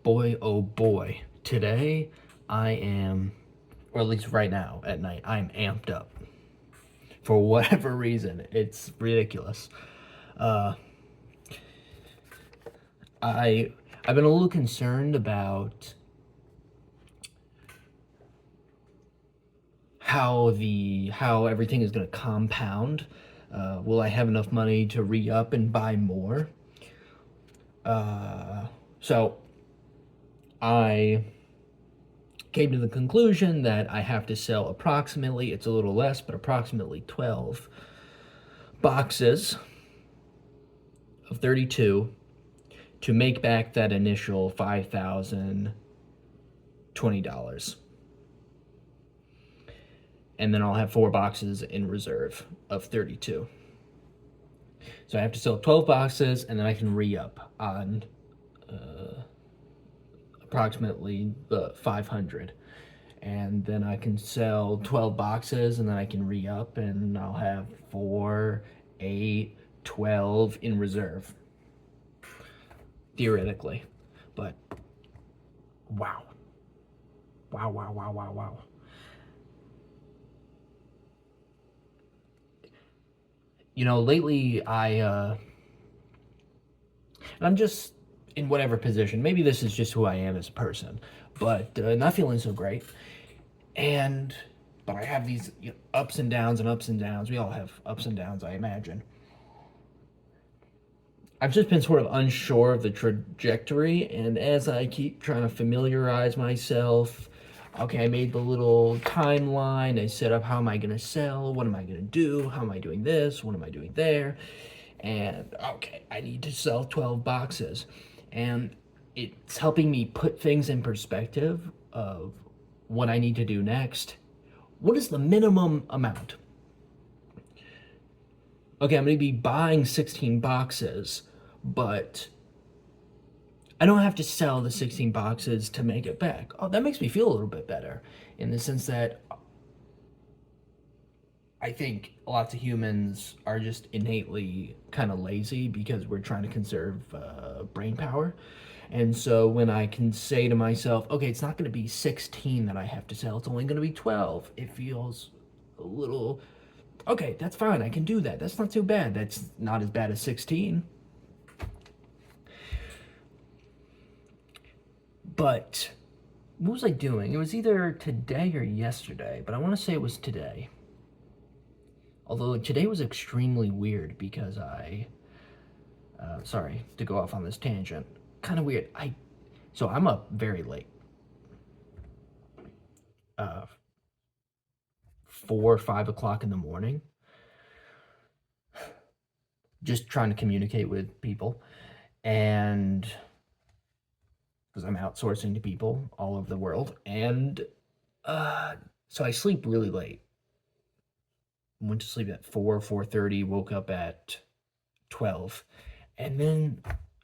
boy, oh boy, today I am, or at least right now at night, I'm amped up for whatever reason. It's ridiculous. Uh, I I've been a little concerned about how everything is going to compound. Will I have enough money to re-up and buy more? So I came to the conclusion that I have to sell approximately, it's a little less, but approximately 12 boxes of 32 to make back that initial $5,020. And then I'll have 4 boxes in reserve of 32. So I have to sell 12 boxes and then I can re-up on approximately 500. And then I can sell 12 boxes and then I can re-up and I'll have 4, 8, 12 in reserve. Theoretically. But wow. Wow, wow, wow, wow, wow. Lately I'm just in whatever position. Maybe this is just who I am as a person, but not feeling so great. And but I have these ups and downs and ups and downs. We all have ups and downs, I imagine. I've just been sort of unsure of the trajectory, and as I keep trying to familiarize myself, okay, I made the little timeline. I set up how am I going to sell? What am I going to do? How am I doing this? What am I doing there? And okay, I need to sell 12 boxes. And it's helping me put things in perspective of what I need to do next. What is the minimum amount? Okay, I'm going to be buying 16 boxes, but I don't have to sell the 16 boxes to make it back. Oh, that makes me feel a little bit better in the sense that I think lots of humans are just innately kind of lazy because we're trying to conserve brain power. And so when I can say to myself, okay, it's not going to be 16 that I have to sell, it's only going to be 12, it feels a little, okay, that's fine, I can do that. That's not too bad. That's not as bad as 16. But what was I doing? It was either today or yesterday, but I want to say it was today. Although today was extremely weird because sorry to go off on this tangent, kind of weird. So I'm up very late, 4 or 5 o'clock in the morning, just trying to communicate with people, and because I'm outsourcing to people all over the world, and so I sleep really late. Went to sleep at 4:30, woke up at 12, and then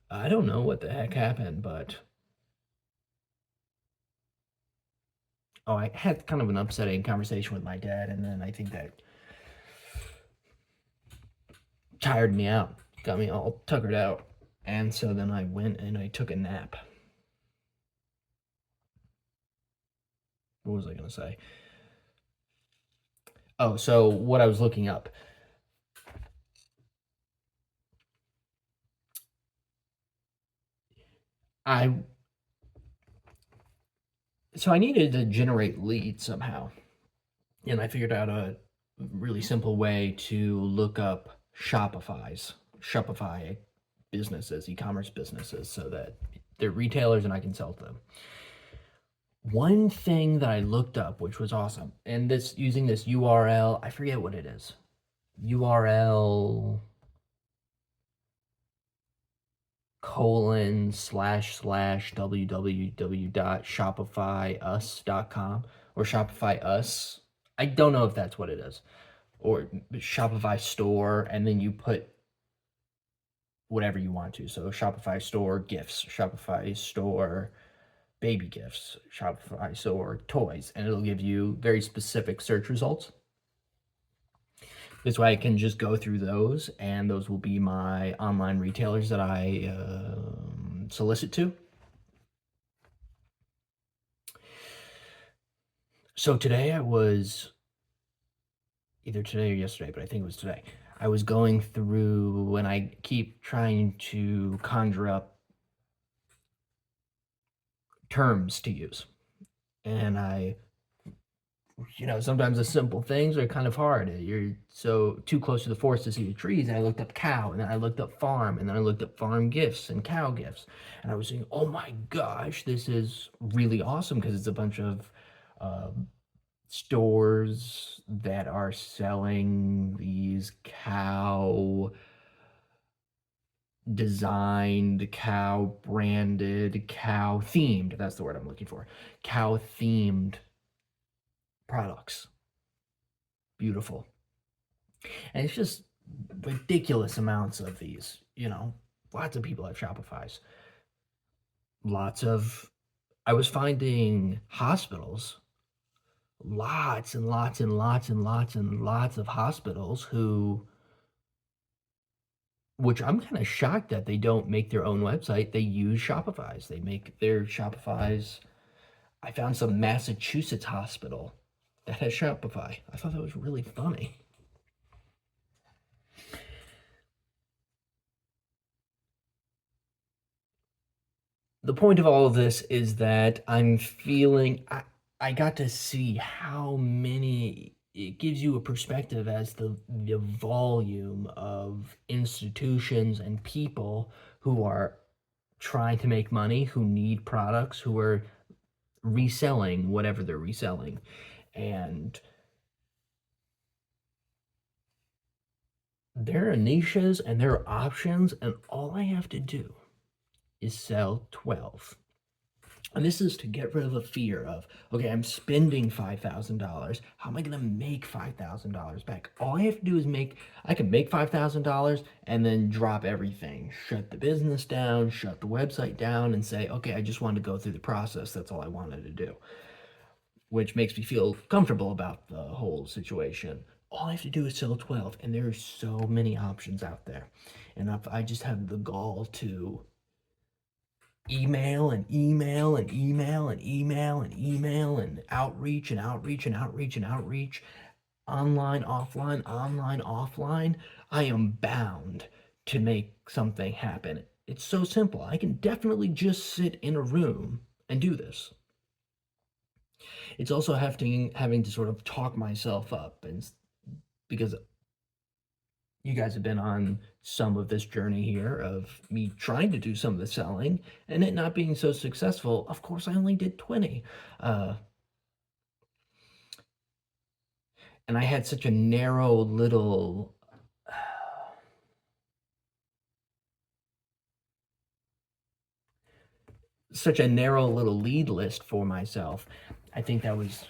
I don't know what the heck happened, but I had kind of an upsetting conversation with my dad, and then I think that tired me out, got me all tuckered out, and so then I went and I took a nap. What was I gonna say? Oh, so what I was looking up. I I needed to generate leads somehow, and I figured out a really simple way to look up Shopify businesses, e-commerce businesses, so that they're retailers and I can sell to them. One thing that I looked up, which was awesome, and this using this URL, I forget what it is. URL //www.shopifyus.com or Shopify Us. I don't know if that's what it is. Or Shopify Store, and then you put whatever you want to. So Shopify Store gifts, Shopify Store baby gifts, Shopify Store toys, and it'll give you very specific search results. This way I can just go through those, and those will be my online retailers that I solicit to. So today I was either today or yesterday, but I think it was today. I was going through and I keep trying to conjure up terms to use. And sometimes the simple things are kind of hard. You're so too close to the forest to see the trees. And I looked up cow, and then I looked up farm, and then I looked up farm gifts and cow gifts. And I was saying, oh my gosh, this is really awesome because it's a bunch of uh, stores that are selling these cow designed, cow branded, cow themed. That's the word I'm looking for. Cow themed products. Beautiful. And it's just ridiculous amounts of these, lots of people have Shopify's. Lots of, I was finding hospitals, lots and lots and lots and lots and lots of hospitals which I'm kind of shocked that they don't make their own website. They use Shopify's. They make their Shopify's. I found some Massachusetts hospital that has Shopify. I thought that was really funny. The point of all of this is that I got to see how many it gives you a perspective as the volume of institutions and people who are trying to make money, who need products, who are reselling whatever they're reselling. And there are niches and there are options, and all I have to do is sell 12. And this is to get rid of the fear of, okay, I'm spending $5,000. How am I going to make $5,000 back? All I have to do is I can make $5,000 and then drop everything, shut the business down, shut the website down, and say, okay, I just wanted to go through the process. That's all I wanted to do, which makes me feel comfortable about the whole situation. All I have to do is sell 12, and there are so many options out there. And if I just have the gall to email and email and email and email and email and outreach and outreach and outreach and outreach, online, offline, I am bound to make something happen. It's so simple. I can definitely just sit in a room and do this. It's also having to sort of talk myself up, and because you guys have been on some of this journey here of me trying to do some of the selling and it not being so successful. Of course, I only did 20. Uh, and I had such a narrow little. Such a narrow little lead list for myself. I think that was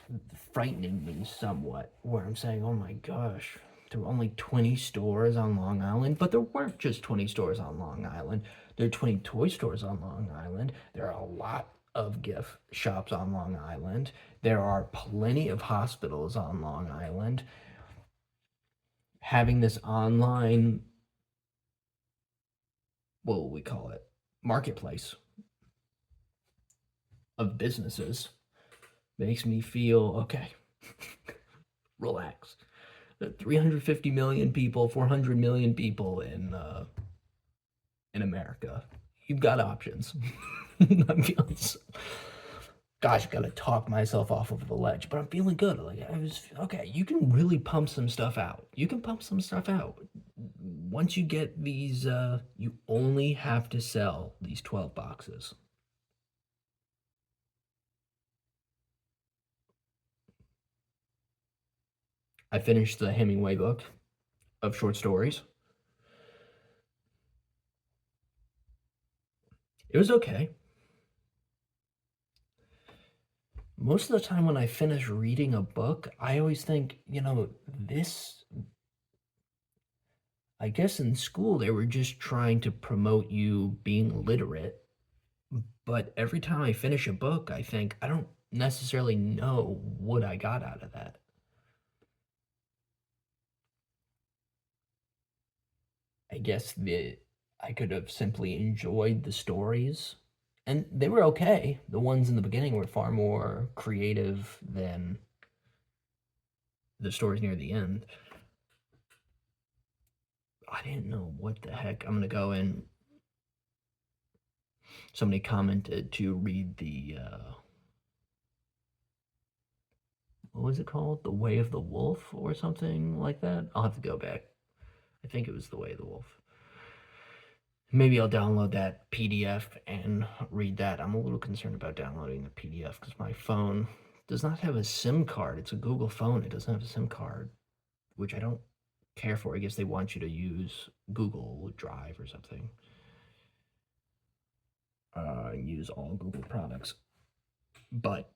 frightening me somewhat, where I'm saying, oh my gosh, there were only 20 stores on Long Island, but there weren't just 20 stores on Long Island. There are 20 toy stores on Long Island. There are a lot of gift shops on Long Island. There are plenty of hospitals on Long Island. Having this online, what will we call it, marketplace of businesses makes me feel okay. Relax. 350 million people, 400 million people in America. You've got options. I'm feeling gosh, gotta talk myself off of the ledge, but I'm feeling good. Like I was okay. You can really pump some stuff out. You can pump some stuff out. Once you get these, you only have to sell these 12 boxes. I finished the Hemingway book of short stories. It was okay. Most of the time when I finish reading a book, I always think, I guess in school they were just trying to promote you being literate. But every time I finish a book, I think I don't necessarily know what I got out of that. I guess I could have simply enjoyed the stories, and they were okay. The ones in the beginning were far more creative than the story's near the end. I didn't know what the heck. I'm gonna go in. Somebody commented to read the what was it called? The Way of the Wolf or something like that. I'll have to go back. I think it was The Way of the Wolf. Maybe I'll download that PDF and read that. I'm a little concerned about downloading the PDF because my phone does not have a SIM card. It's a Google phone. It doesn't have a SIM card, which I don't care for. I guess they want you to use Google Drive or something. Use all Google products. But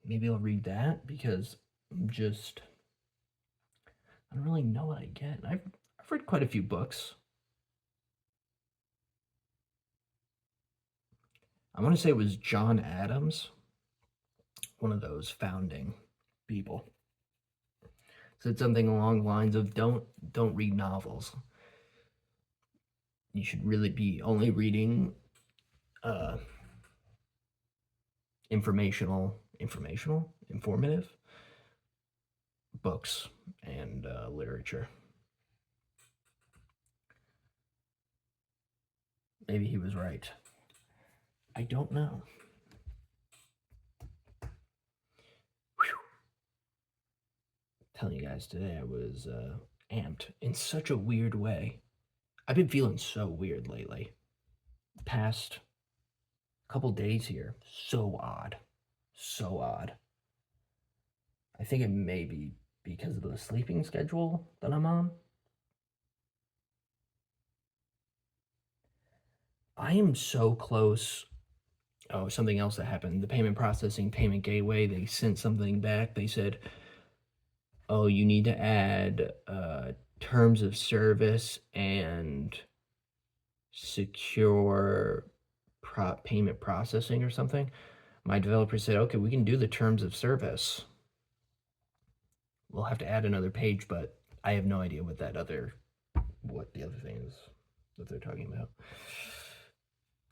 maybe I'll read that because I don't really know what I get. I've read quite a few books. I want to say it was John Adams, one of those founding people. Said something along the lines of don't read novels. You should really be only reading informative books and literature. Maybe he was right. I don't know. Whew. Telling you guys today, I was amped in such a weird way. I've been feeling so weird lately. Past couple days here, so odd. So odd. I think it may be because of the sleeping schedule that I'm on. I am so close. Oh, something else that happened. The payment processing, payment gateway, they sent something back. They said, oh, you need to add terms of service and secure payment processing or something. My developer said, okay, we can do the terms of service. We'll have to add another page, but I have no idea what the other thing is that they're talking about.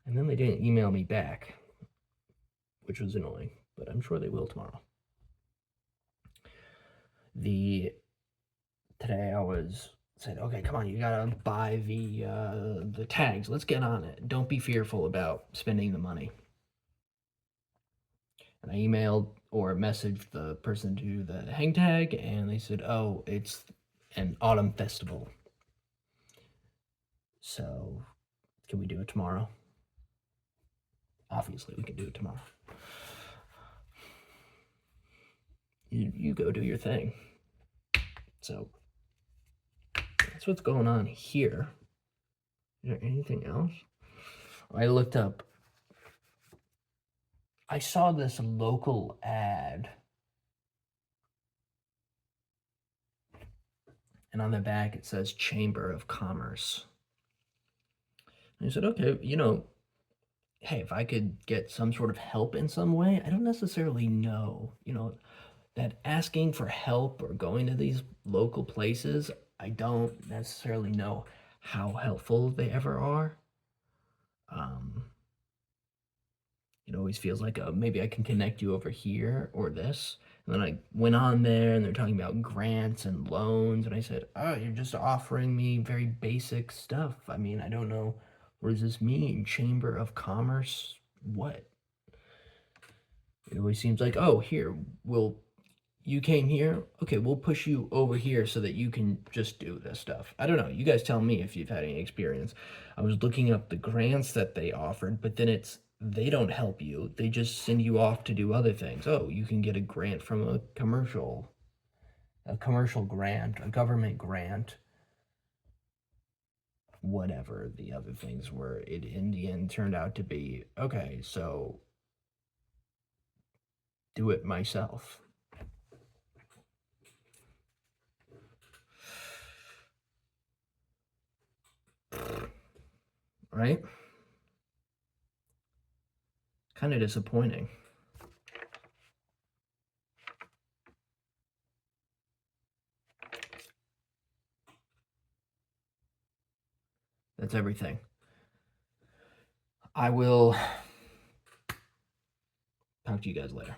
And then they didn't email me back, which was annoying, but I'm sure they will tomorrow. Today I said, okay, come on, you gotta buy the tags. Let's get on it. Don't be fearful about spending the money. And I emailed or messaged the person to do the hang tag, and they said, oh, it's an autumn festival. So, can we do it tomorrow? Obviously, we can do it tomorrow. You go do your thing. So, that's what's going on here. Is there anything else? I looked up. I saw this local ad. And on the back it says Chamber of Commerce. And I said, okay, hey, if I could get some sort of help in some way, I don't necessarily know, that asking for help or going to these local places, I don't necessarily know how helpful they ever are. It always feels like maybe I can connect you over here or this. And then I went on there and they're talking about grants and loans. And I said, oh, you're just offering me very basic stuff. I mean, I don't know. What does this mean? Chamber of Commerce? What? It always seems like, oh, here, you came here? Okay, we'll push you over here so that you can just do this stuff. I don't know. You guys tell me if you've had any experience. I was looking up the grants that they offered, but then they don't help you. They just send you off to do other things. Oh, you can get a grant from a commercial grant, a government grant, whatever the other things were. It in the end turned out to be, okay, so do it myself. Right? Kind of disappointing. That's everything. I will talk to you guys later.